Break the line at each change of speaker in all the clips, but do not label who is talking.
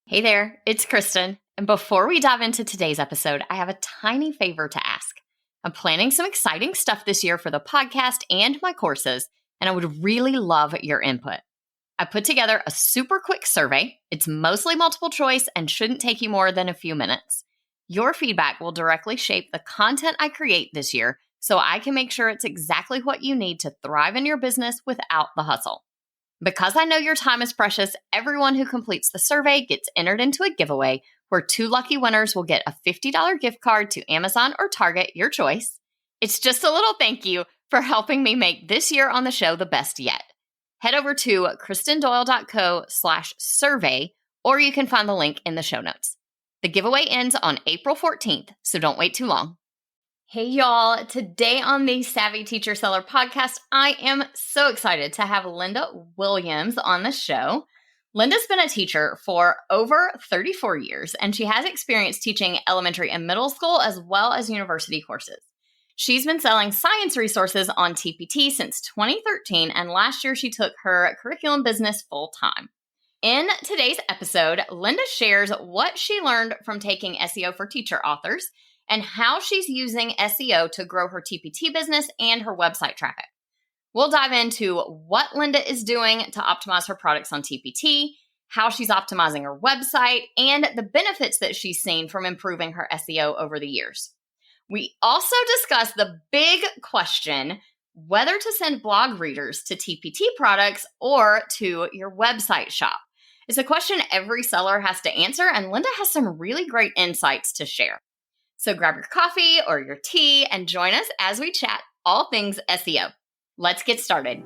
Hey there, it's Kristen. And before we dive into today's episode, I have a tiny favor to ask. I'm planning some exciting stuff this year for the podcast and my courses, and I would really love your input. I put together a super quick survey. It's mostly multiple choice and shouldn't take you more than a few minutes. Your feedback will directly shape the content I create this year, so I can make sure it's exactly what you need to thrive in your business without the hustle. Because I know your time is precious, everyone who completes the survey gets entered into a giveaway where 2 lucky winners will get a $50 gift card to Amazon or Target, your choice. It's just a little thank you for helping me make this year on the show the best yet. Head over to kristendoyle.co/survey, or you can find the link in the show notes. The giveaway ends on April 14th, so don't wait too long. Hey y'all, today on the Savvy Teacher Seller podcast, I am so excited to have Lynda Williams on the show. Lynda's been a teacher for over 34 years, and she has experience teaching elementary and middle school as well as university courses. She's been selling science resources on TPT since 2013, and last year she took her curriculum business full-time. In today's episode, Lynda shares what she learned from taking SEO for teacher authors, and how she's using SEO to grow her TPT business and her website traffic. We'll dive into what Lynda is doing to optimize her products on TPT, how she's optimizing her website, and the benefits that she's seen from improving her SEO over the years. We also discuss the big question, whether to send blog readers to TPT products or to your website shop. It's a question every seller has to answer, and Lynda has some really great insights to share. So grab your coffee or your tea and join us as we chat all things SEO. Let's get started.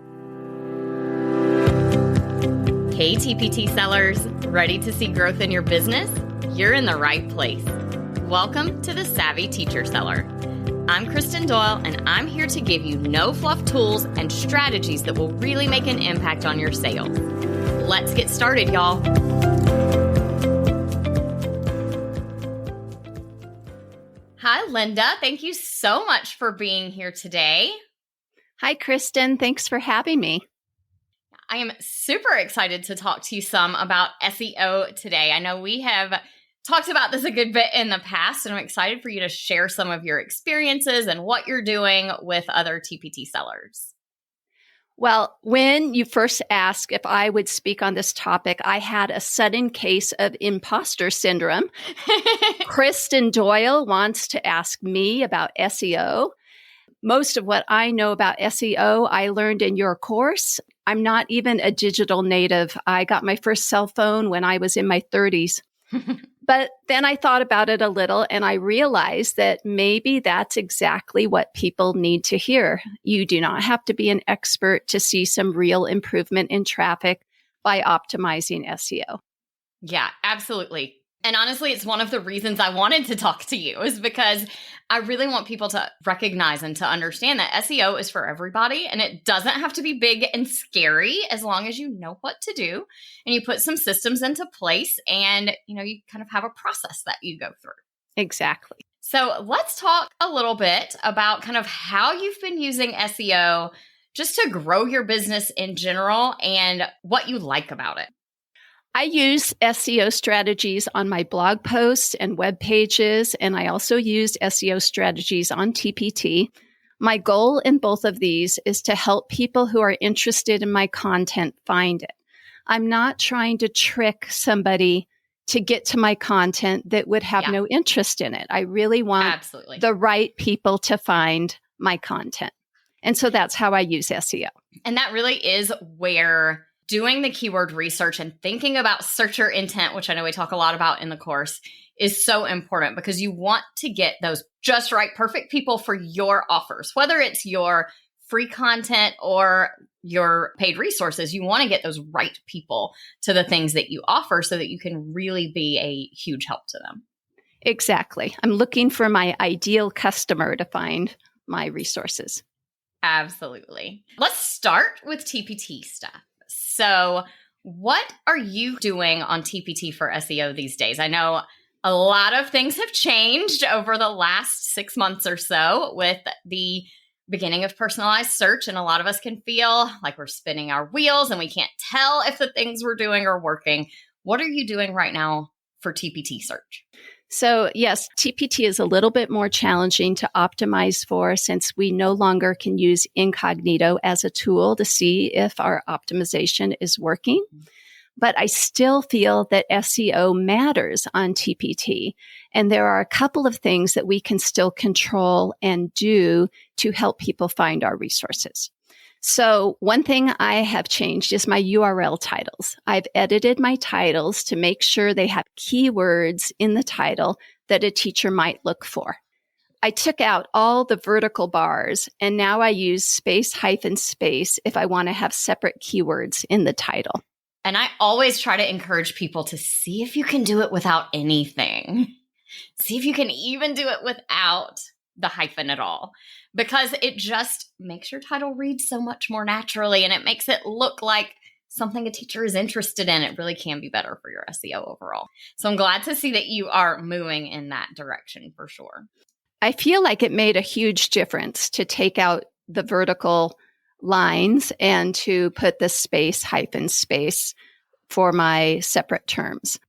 Hey TPT sellers, ready to see growth in your business? You're in the right place. Welcome to the Savvy Teacher Seller. I'm Kristen Doyle, and I'm here to give you no fluff tools and strategies that will really make an impact on your sales. Let's get started, y'all. Hi, Lynda. Thank you so much for being here today.
Hi, Kristen. Thanks for having me.
I am super excited to talk to you some about SEO today. I know we have talked about this a good bit in the past, and I'm excited for you to share some of your experiences and what you're doing with other TPT sellers.
Well, when you first asked if I would speak on this topic, I had a sudden case of imposter syndrome. Kristen Doyle wants to ask me about SEO. Most of what I know about SEO, I learned in your course. I'm not even a digital native. I got my first cell phone when I was in my 30s. But then I thought about it a little, and I realized that maybe that's exactly what people need to hear. You do not have to be an expert to see some real improvement in traffic by optimizing SEO.
Yeah, absolutely. And honestly, it's one of the reasons I wanted to talk to you is because I really want people to recognize and to understand that SEO is for everybody, and it doesn't have to be big and scary as long as you know what to do and you put some systems into place and, you kind of have a process that you go through.
Exactly.
So let's talk a little bit about kind of how you've been using SEO just to grow your business in general and what you like about it.
I use SEO strategies on my blog posts and web pages, and I also use SEO strategies on TPT. My goal in both of these is to help people who are interested in my content find it. I'm not trying to trick somebody to get to my content that would have no interest in it. I really want the right people to find my content. And so that's how I use SEO.
And that really is where doing the keyword research and thinking about searcher intent, which I know we talk a lot about in the course, is so important because you want to get those just right, perfect people for your offers. Whether it's your free content or your paid resources, you want to get those right people to the things that you offer so that you can really be a huge help to them.
Exactly. I'm looking for my ideal customer to find my resources.
Absolutely. Let's start with TPT stuff. So what are you doing on TPT for SEO these days? I know a lot of things have changed over the last 6 months or so with the beginning of personalized search, and a lot of us can feel like we're spinning our wheels and we can't tell if the things we're doing are working. What are you doing right now for TPT search?
So yes, TPT is a little bit more challenging to optimize for since we no longer can use incognito as a tool to see if our optimization is working. But I still feel that SEO matters on TPT. And there are a couple of things that we can still control and do to help people find our resources. So one thing I have changed is my URL titles. I've edited my titles to make sure they have keywords in the title that a teacher might look for. I took out all the vertical bars, and now I use space hyphen space if I want to have separate keywords in the title.
And I always try to encourage people to see if you can do it without anything. See if you can even do it without the hyphen at all, because it just makes your title read so much more naturally and it makes it look like something a teacher is interested in. It really can be better for your SEO overall. So I'm glad to see that you are moving in that direction for sure.
I feel like it made a huge difference to take out the vertical lines and to put the space hyphen space for my separate terms.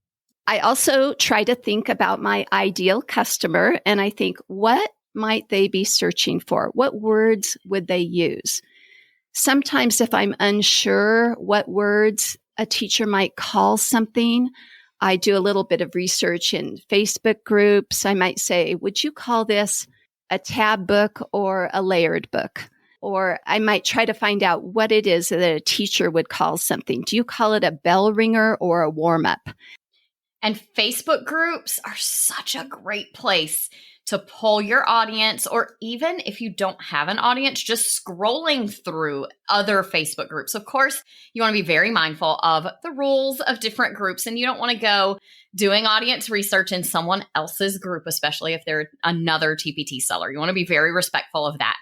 I also try to think about my ideal customer and I think, what might they be searching for? What words would they use? Sometimes if I'm unsure what words a teacher might call something, I do a little bit of research in Facebook groups. I might say, would you call this a tab book or a layered book? Or I might try to find out what it is that a teacher would call something. Do you call it a bell ringer or a warm-up?
And Facebook groups are such a great place to pull your audience, or even if you don't have an audience, just scrolling through other Facebook groups. Of course, you want to be very mindful of the rules of different groups, and you don't want to go doing audience research in someone else's group, especially if they're another TPT seller. You want to be very respectful of that.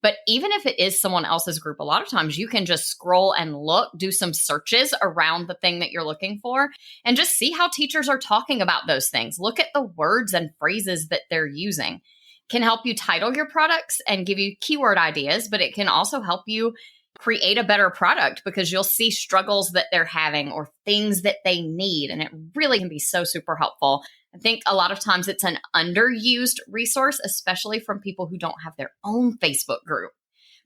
But even if it is someone else's group, a lot of times you can just scroll and look, do some searches around the thing that you're looking for, and just see how teachers are talking about those things. Look at the words and phrases that they're using. It can help you title your products and give you keyword ideas, but it can also help you create a better product because you'll see struggles that they're having or things that they need. And it really can be so super helpful. I think a lot of times it's an underused resource, especially from people who don't have their own Facebook group,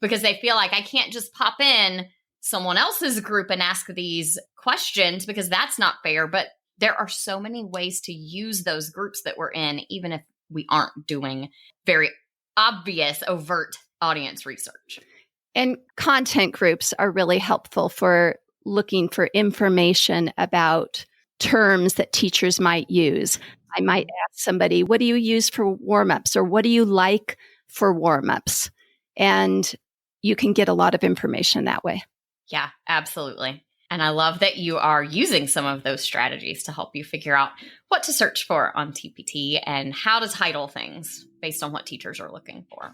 because they feel like I can't just pop in someone else's group and ask these questions because that's not fair. But there are so many ways to use those groups that we're in, even if we aren't doing very obvious, overt audience research.
And content groups are really helpful for looking for information about terms that teachers might use. I might ask somebody, what do you use for warm-ups? Or what do you like for warm-ups? And you can get a lot of information that way.
Yeah, absolutely. And I love that you are using some of those strategies to help you figure out what to search for on TPT and how to title things based on what teachers are looking for.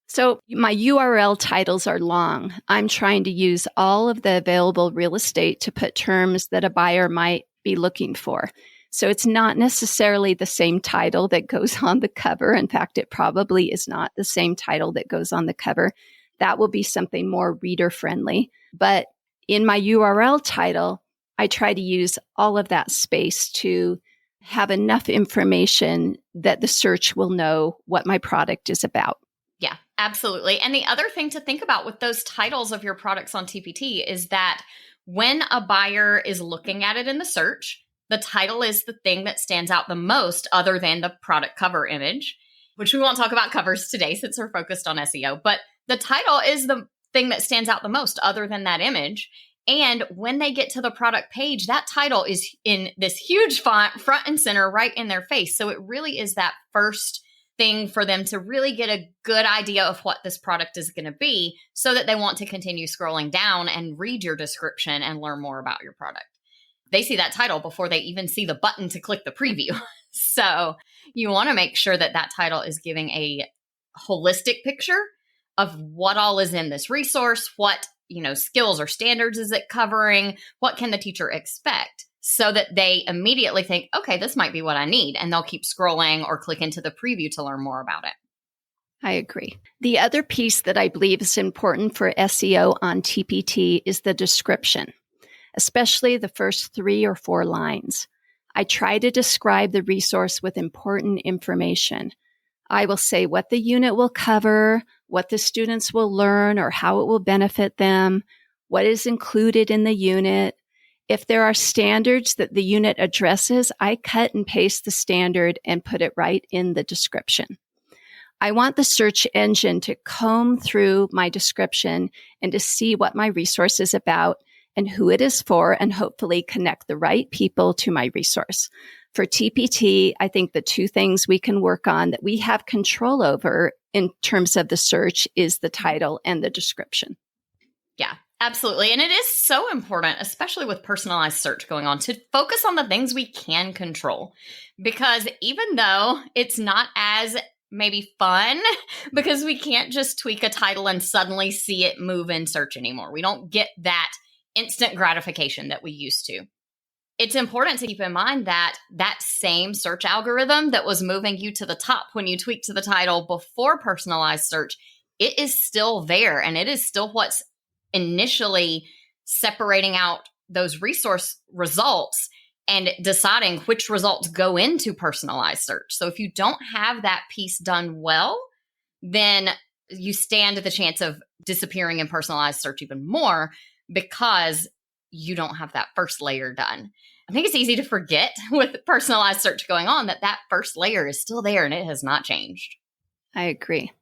So my URL titles are long. I'm trying to use all of the available real estate to put terms that a buyer might be looking for. So it's not necessarily the same title that goes on the cover. In fact, it probably is not the same title that goes on the cover. That will be something more reader friendly. But in my URL title, I try to use all of that space to have enough information that the search will know what my product is about.
Yeah, absolutely. And the other thing to think about with those titles of your products on TPT is that when a buyer is looking at it in the search, the title is the thing that stands out the most other than the product cover image, which we won't talk about covers today since we're focused on SEO. But the title is the thing that stands out the most other than that image. And when they get to the product page, that title is in this huge font, front and center, right in their face. So it really is that first thing for them to really get a good idea of what this product is going to be so that they want to continue scrolling down and read your description and learn more about your product. They see that title before they even see the button to click the preview. So you want to make sure that that title is giving a holistic picture of what all is in this resource, what, skills or standards is it covering, what can the teacher expect, so that they immediately think, okay, this might be what I need. And they'll keep scrolling or click into the preview to learn more about it.
I agree. The other piece that I believe is important for SEO on TPT is the description, especially the first 3 or 4 lines. I try to describe the resource with important information. I will say what the unit will cover, what the students will learn or how it will benefit them, what is included in the unit. If there are standards that the unit addresses, I cut and paste the standard and put it right in the description. I want the search engine to comb through my description and to see what my resource is about and who it is for, and hopefully connect the right people to my resource. For TPT, I think the 2 things we can work on that we have control over in terms of the search is the title and the description.
Yeah, absolutely. And it is so important, especially with personalized search going on, to focus on the things we can control. Because even though it's not as maybe fun, because we can't just tweak a title and suddenly see it move in search anymore. We don't get that instant gratification that we used to. It's important to keep in mind that that same search algorithm that was moving you to the top when you tweaked to the title before personalized search, it is still there, and it is still what's initially separating out those resource results and deciding which results go into personalized search. So if you don't have that piece done well, then you stand the chance of disappearing in personalized search even more because you don't have that first layer done. I think it's easy to forget with personalized search going on that first layer is still there and it has not changed.
I agree.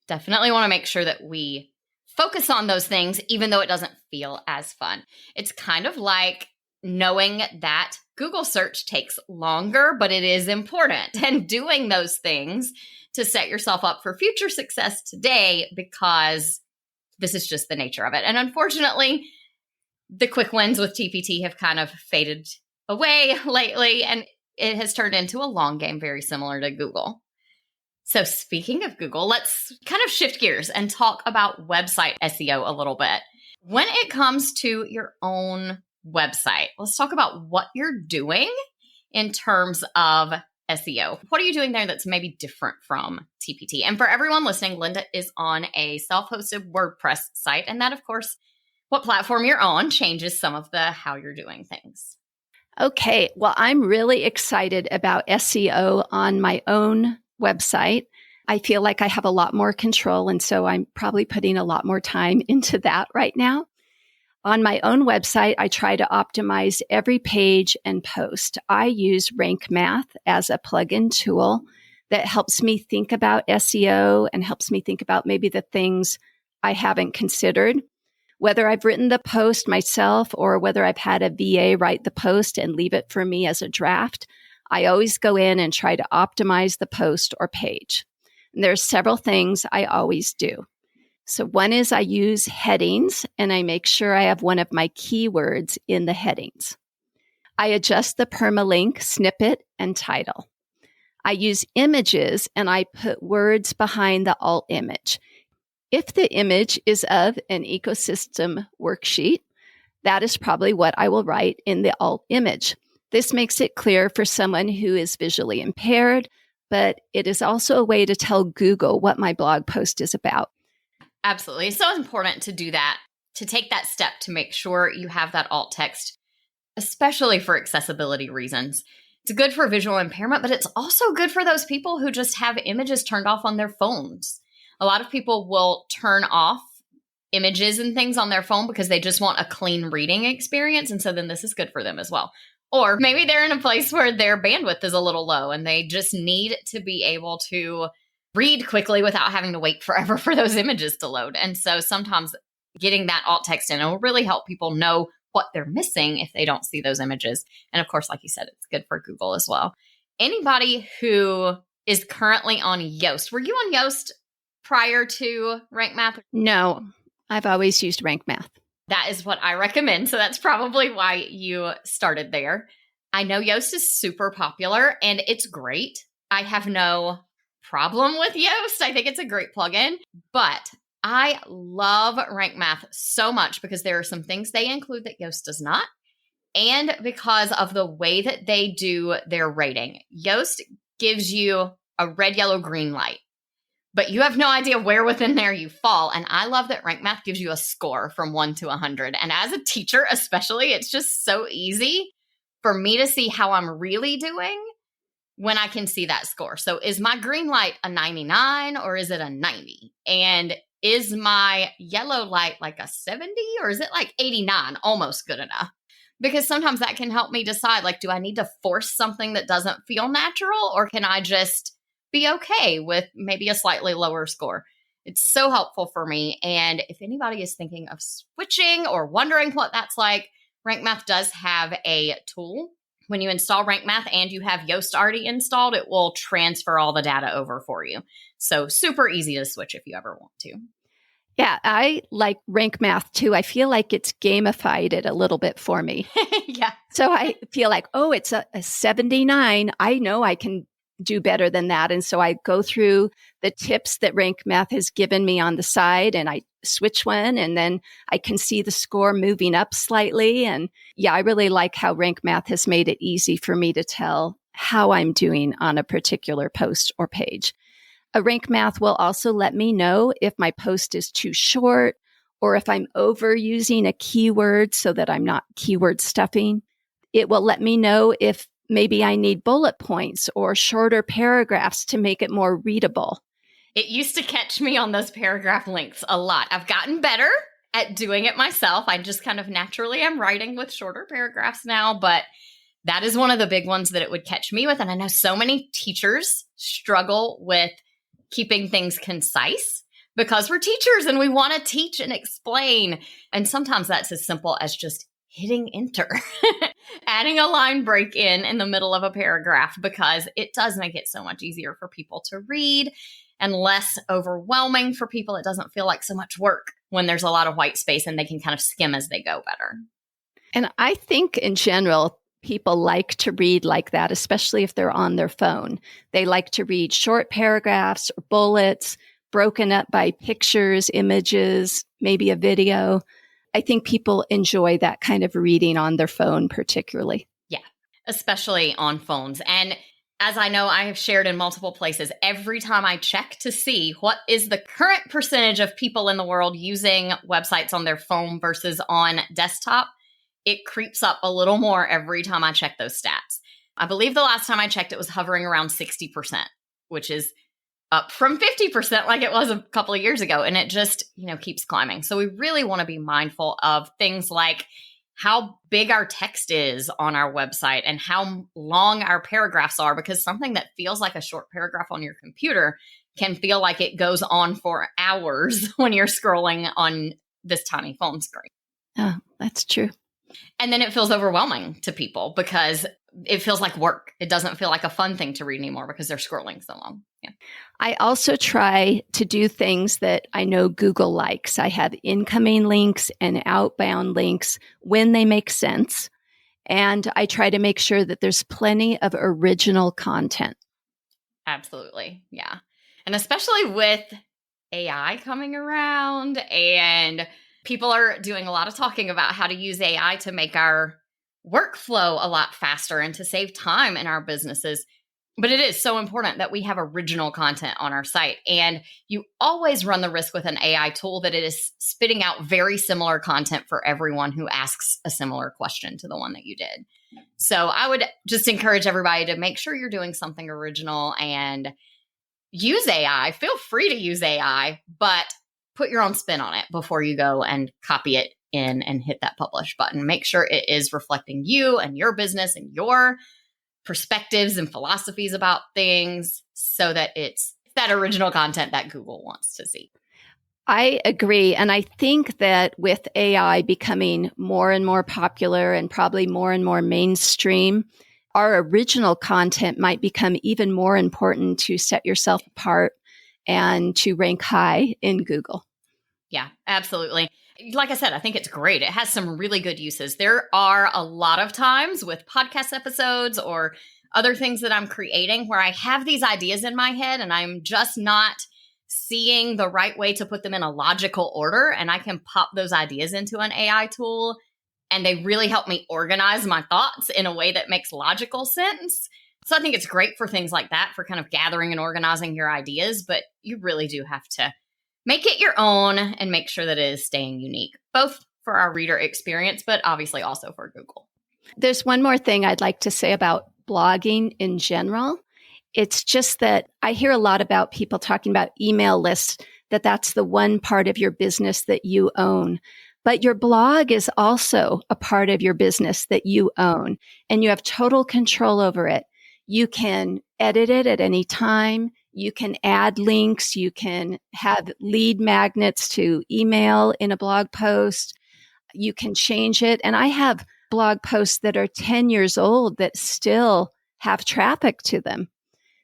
Definitely want to make sure that we focus on those things, even though it doesn't feel as fun. It's kind of like knowing that Google search takes longer, but it is important, and doing those things to set yourself up for future success today, because this is just the nature of it. And unfortunately, the quick wins with TPT have kind of faded away lately, and it has turned into a long game very similar to Google. So speaking of Google, let's kind of shift gears and talk about website SEO a little bit. When it comes to your own website, let's talk about what you're doing in terms of SEO. What are you doing there that's maybe different from TPT? And for everyone listening, Lynda is on a self-hosted WordPress site. And that, of course, what platform you're on changes some of the how you're doing things.
Okay. Well, I'm really excited about SEO on my own website. I feel like I have a lot more control, and so I'm probably putting a lot more time into that right now. On my own website, I try to optimize every page and post. I use Rank Math as a plugin tool that helps me think about SEO and helps me think about maybe the things I haven't considered. Whether I've written the post myself or whether I've had a VA write the post and leave it for me as a draft, I always go in and try to optimize the post or page. And there's several things I always do. So one is I use headings, and I make sure I have one of my keywords in the headings. I adjust the permalink, snippet, and title. I use images, and I put words behind the alt image. If the image is of an ecosystem worksheet, that is probably what I will write in the alt image. This makes it clear for someone who is visually impaired, but it is also a way to tell Google what my blog post is about.
Absolutely. It's so important to do that, to take that step to make sure you have that alt text, especially for accessibility reasons. It's good for visual impairment, but it's also good for those people who just have images turned off on their phones. A lot of people will turn off images and things on their phone because they just want a clean reading experience. And so then this is good for them as well. Or maybe they're in a place where their bandwidth is a little low and they just need to be able to read quickly without having to wait forever for those images to load. And so sometimes getting that alt text in will really help people know what they're missing if they don't see those images. And of course, like you said, it's good for Google as well. Anybody who is currently on Yoast, were you on Yoast prior to Rank Math?
No, I've always used Rank Math.
That is what I recommend. So that's probably why you started there. I know Yoast is super popular and it's great. I have no problem with Yoast. I think it's a great plugin, but I love Rank Math so much because there are some things they include that Yoast does not, and because of the way that they do their rating. Yoast gives you a red, yellow, green light, but you have no idea where within there you fall. And I love that Rank Math gives you a score from 1 to 100. And as a teacher, especially, it's just so easy for me to see how I'm really doing when I can see that score. So is my green light a 99 or is it a 90? And is my yellow light like a 70 or is it like 89? Almost good enough. Because sometimes that can help me decide, like, do I need to force something that doesn't feel natural, or can I just be okay with maybe a slightly lower score? It's so helpful for me. And if anybody is thinking of switching or wondering what that's like, Rank Math does have a tool. When you install Rank Math and you have Yoast already installed, it will transfer all the data over for you. So super easy to switch if you ever want to.
Yeah, I like Rank Math too. I feel like it's gamified it a little bit for me.
Yeah.
So I feel like, oh, it's a 79. I know I can do better than that. And so I go through the tips that Rank Math has given me on the side and I switch one and then I can see the score moving up slightly. And yeah, I really like how Rank Math has made it easy for me to tell how I'm doing on a particular post or page. A Rank Math will also let me know if my post is too short or if I'm overusing a keyword so that I'm not keyword stuffing. It will let me know if maybe I need bullet points or shorter paragraphs to make it more readable.
It used to catch me on those paragraph lengths a lot. I've gotten better at doing it myself. I just kind of naturally am writing with shorter paragraphs now, but that is one of the big ones that it would catch me with. And I know so many teachers struggle with keeping things concise because we're teachers and we want to teach and explain. And sometimes that's as simple as just hitting enter, adding a line break in the middle of a paragraph, because it does make it so much easier for people to read and less overwhelming for people. It doesn't feel like so much work when there's a lot of white space and they can kind of skim as they go better.
And I think in general, people like to read like that, especially if they're on their phone. They like to read short paragraphs or bullets broken up by pictures, images, maybe a video. I think people enjoy that kind of reading on their phone particularly.
Yeah, especially on phones. And as I know, I have shared in multiple places, every time I check to see what is the current percentage of people in the world using websites on their phone versus on desktop, it creeps up a little more every time I check those stats. I believe the last time I checked, it was hovering around 60%, which is up from 50% like it was a couple of years ago. And it just, keeps climbing. So we really want to be mindful of things like how big our text is on our website and how long our paragraphs are, because something that feels like a short paragraph on your computer can feel like it goes on for hours when you're scrolling on this tiny phone screen.
Oh, that's true.
And then it feels overwhelming to people because it feels like work. It doesn't feel like a fun thing to read anymore because they're scrolling so long. Yeah.
I also try to do things that I know Google likes. I have incoming links and outbound links when they make sense. And I try to make sure that there's plenty of original content.
Absolutely. Yeah. And especially with AI coming around, and people are doing a lot of talking about how to use AI to make our workflow a lot faster and to save time in our businesses. But it is so important that we have original content on our site. And you always run the risk with an AI tool that it is spitting out very similar content for everyone who asks a similar question to the one that you did. So I would just encourage everybody to make sure you're doing something original and use AI. Feel free to use AI, but put your own spin on it before you go and copy it in and hit that publish button. Make sure it is reflecting you and your business and your perspectives and philosophies about things so that it's that original content that Google wants to see.
I agree. And I think that with AI becoming more and more popular and probably more and more mainstream, our original content might become even more important to set yourself apart and to rank high in Google.
Yeah, absolutely. Like I said, I think it's great. It has some really good uses. There are a lot of times with podcast episodes or other things that I'm creating where I have these ideas in my head and I'm just not seeing the right way to put them in a logical order. And I can pop those ideas into an AI tool and they really help me organize my thoughts in a way that makes logical sense. So I think it's great for things like that, for kind of gathering and organizing your ideas, but you really do have to make it your own and make sure that it is staying unique, both for our reader experience, but obviously also for Google.
There's one more thing I'd like to say about blogging in general. It's just that I hear a lot about people talking about email lists, that's the one part of your business that you own. But your blog is also a part of your business that you own, and you have total control over it. You can edit it at any time. You can add links. You can have lead magnets to email in a blog post. You can change it. And I have blog posts that are 10 years old that still have traffic to them.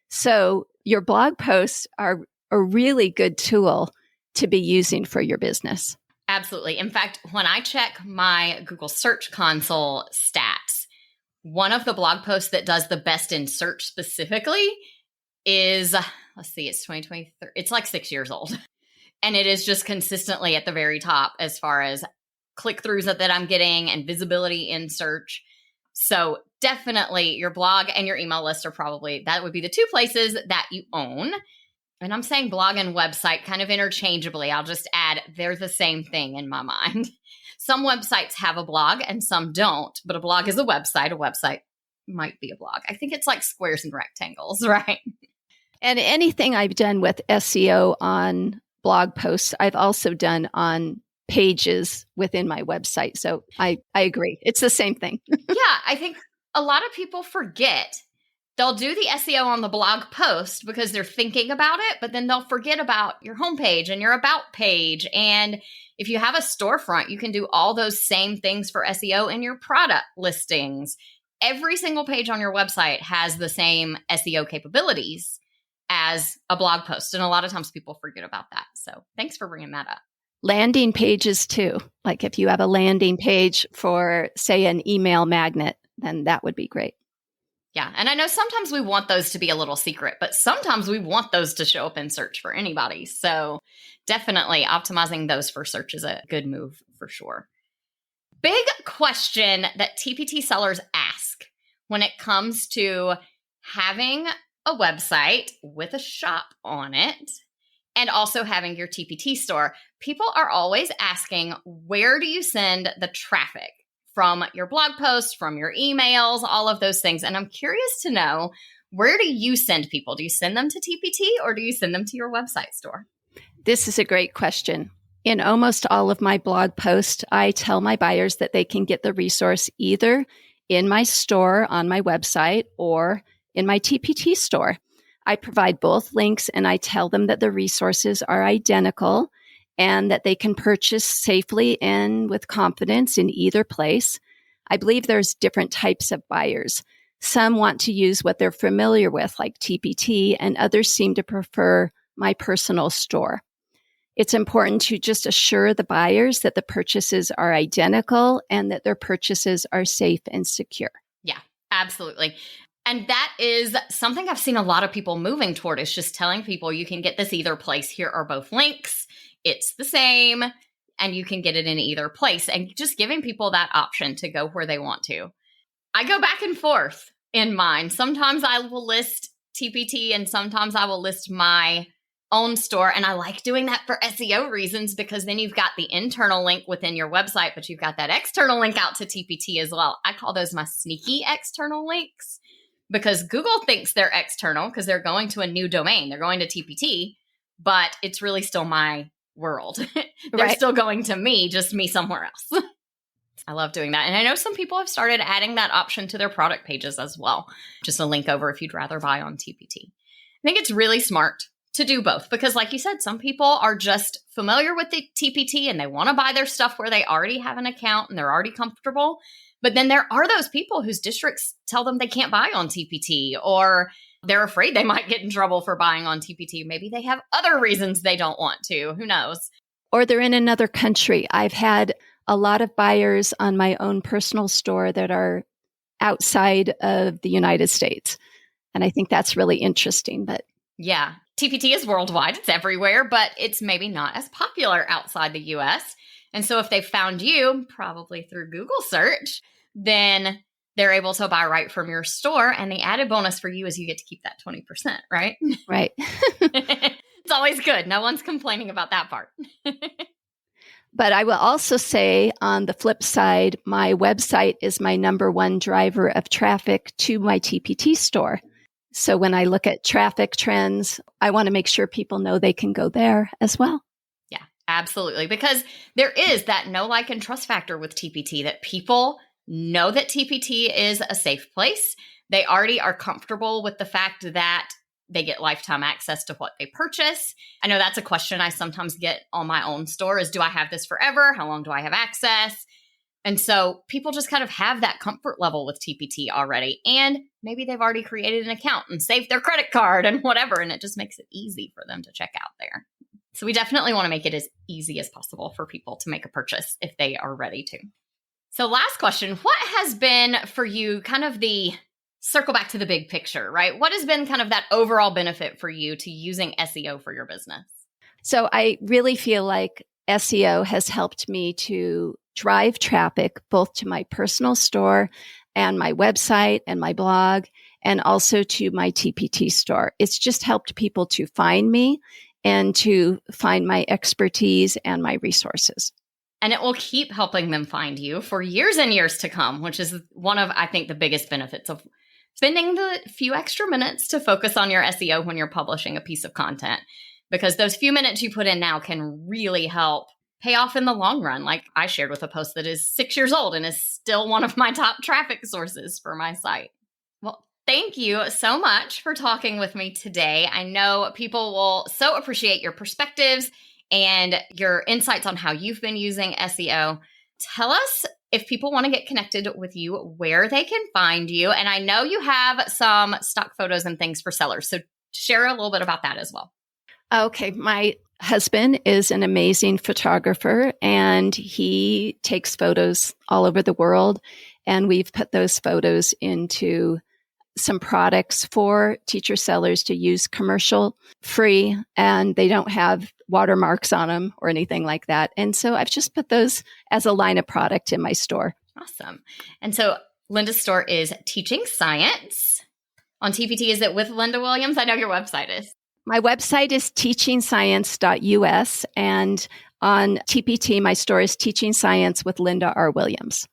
So your blog posts are a really good tool to be using for your business.
Absolutely. In fact, when I check my Google Search Console stats, one of the blog posts that does the best in search specifically is, it's 2023. It's like 6 years old. And it is just consistently at the very top as far as click-throughs that I'm getting and visibility in search. So definitely your blog and your email list that would be the two places that you own. And I'm saying blog and website kind of interchangeably. I'll just add, they're the same thing in my mind. Some websites have a blog and some don't, but a blog is a website. A website might be a blog. I think it's like squares and rectangles, right?
And anything I've done with SEO on blog posts, I've also done on pages within my website. So I agree. It's the same thing.
Yeah, I think a lot of people forget. They'll do the SEO on the blog post because they're thinking about it, but then they'll forget about your homepage and your about page. And if you have a storefront, you can do all those same things for SEO in your product listings. Every single page on your website has the same SEO capabilities as a blog post. And a lot of times people forget about that. So thanks for bringing that up.
Landing pages too. Like if you have a landing page for, say, an email magnet, then that would be great.
Yeah. And I know sometimes we want those to be a little secret, but sometimes we want those to show up in search for anybody. So definitely optimizing those for search is a good move for sure. Big question that TPT sellers ask when it comes to having a website with a shop on it and also having your TPT store. People are always asking, where do you send the traffic? From your blog posts, from your emails, all of those things. And I'm curious to know, where do you send people? Do you send them to TPT or do you send them to your website store?
This is a great question. In almost all of my blog posts, I tell my buyers that they can get the resource either in my store on my website or in my TPT store. I provide both links and I tell them that the resources are identical and that they can purchase safely and with confidence in either place. I believe there's different types of buyers. Some want to use what they're familiar with, like TPT, and others seem to prefer my personal store. It's important to just assure the buyers that the purchases are identical and that their purchases are safe and secure.
Yeah, absolutely. And that is something I've seen a lot of people moving toward, is just telling people you can get this either place. Here are both links. It's the same, and you can get it in either place, and just giving people that option to go where they want to. I go back and forth in mine. Sometimes I will list TPT and sometimes I will list my own store. And I like doing that for SEO reasons, because then you've got the internal link within your website, but you've got that external link out to TPT as well. I call those my sneaky external links, because Google thinks they're external because they're going to a new domain. They're going to TPT, but it's really still my world. They're
Right.
still going to me, just me somewhere else. I love doing that. And I know some people have started adding that option to their product pages as well. Just a link over if you'd rather buy on TPT. I think it's really smart to do both because, like you said, some people are just familiar with the TPT and they want to buy their stuff where they already have an account and they're already comfortable. But then there are those people whose districts tell them they can't buy on TPT, or they're afraid they might get in trouble for buying on TPT. Maybe they have other reasons they don't want to. Who knows?
Or they're in another country. I've had a lot of buyers on my own personal store that are outside of the United States. And I think that's really interesting. But
yeah, TPT is worldwide. It's everywhere, but it's maybe not as popular outside the US. And so if they found you, probably through Google search, then they're able to buy right from your store. And the added bonus for you is you get to keep that 20%, right?
Right.
It's always good. No one's complaining about that part.
But I will also say on the flip side, my website is my number one driver of traffic to my TPT store. So when I look at traffic trends, I want to make sure people know they can go there as well.
Yeah, absolutely. Because there is that know, like, and trust factor with TPT, that people know that TPT is a safe place. They already are comfortable with the fact that they get lifetime access to what they purchase. I know that's a question I sometimes get on my own store is, do I have this forever? How long do I have access? And so people just kind of have that comfort level with TPT already. And maybe they've already created an account and saved their credit card and whatever. And it just makes it easy for them to check out there. So we definitely want to make it as easy as possible for people to make a purchase if they are ready to. So last question, what has been for you kind of the circle back to the big picture, right? What has been kind of that overall benefit for you to using SEO for your business?
So I really feel like SEO has helped me to drive traffic both to my personal store and my website and my blog, and also to my TPT store. It's just helped people to find me and to find my expertise and my resources.
And it will keep helping them find you for years and years to come, which is one of, I think, the biggest benefits of spending the few extra minutes to focus on your SEO when you're publishing a piece of content, because those few minutes you put in now can really help pay off in the long run. Like I shared with a post that is 6 years old and is still one of my top traffic sources for my site. Well, thank you so much for talking with me today. I know people will so appreciate your perspectives and your insights on how you've been using SEO. Tell us, if people want to get connected with you, where they can find you. And I know you have some stock photos and things for sellers. So share a little bit about that as well.
Okay. My husband is an amazing photographer and he takes photos all over the world. And we've put those photos into some products for teacher sellers to use commercial free, and they don't have watermarks on them or anything like that. And so I've just put those as a line of product in my store.
Awesome. And so Lynda's store is Teaching Science. On TPT, is it with Lynda Williams? I know your website is.
My website is teachingscience.us, and on TPT, my store is Teaching Science with Lynda R. Williams.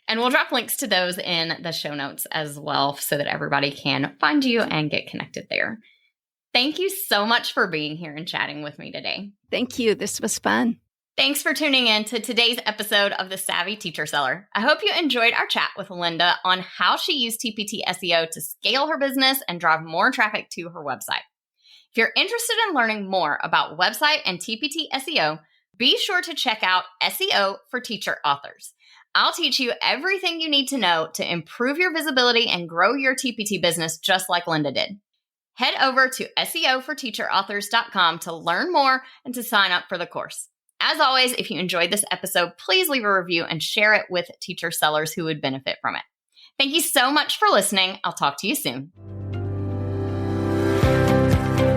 And we'll drop links to those in the show notes as well so that everybody can find you and get connected there. Thank you so much for being here and chatting with me today.
Thank you. This was fun.
Thanks for tuning in to today's episode of The Savvy Teacher Seller. I hope you enjoyed our chat with Lynda on how she used TPT SEO to scale her business and drive more traffic to her website. If you're interested in learning more about website and TPT SEO, be sure to check out SEO for Teacher Authors. I'll teach you everything you need to know to improve your visibility and grow your TPT business just like Lynda did. Head over to SEOforteacherauthors.com to learn more and to sign up for the course. As always, if you enjoyed this episode, please leave a review and share it with teacher sellers who would benefit from it. Thank you so much for listening. I'll talk to you soon.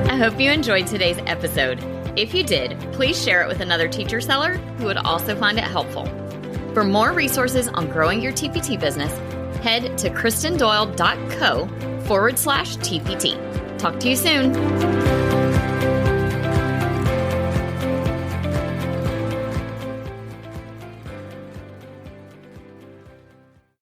I hope you enjoyed today's episode. If you did, please share it with another teacher seller who would also find it helpful. For more resources on growing your TPT business, head to kristendoyle.co/TPT. Talk to you soon.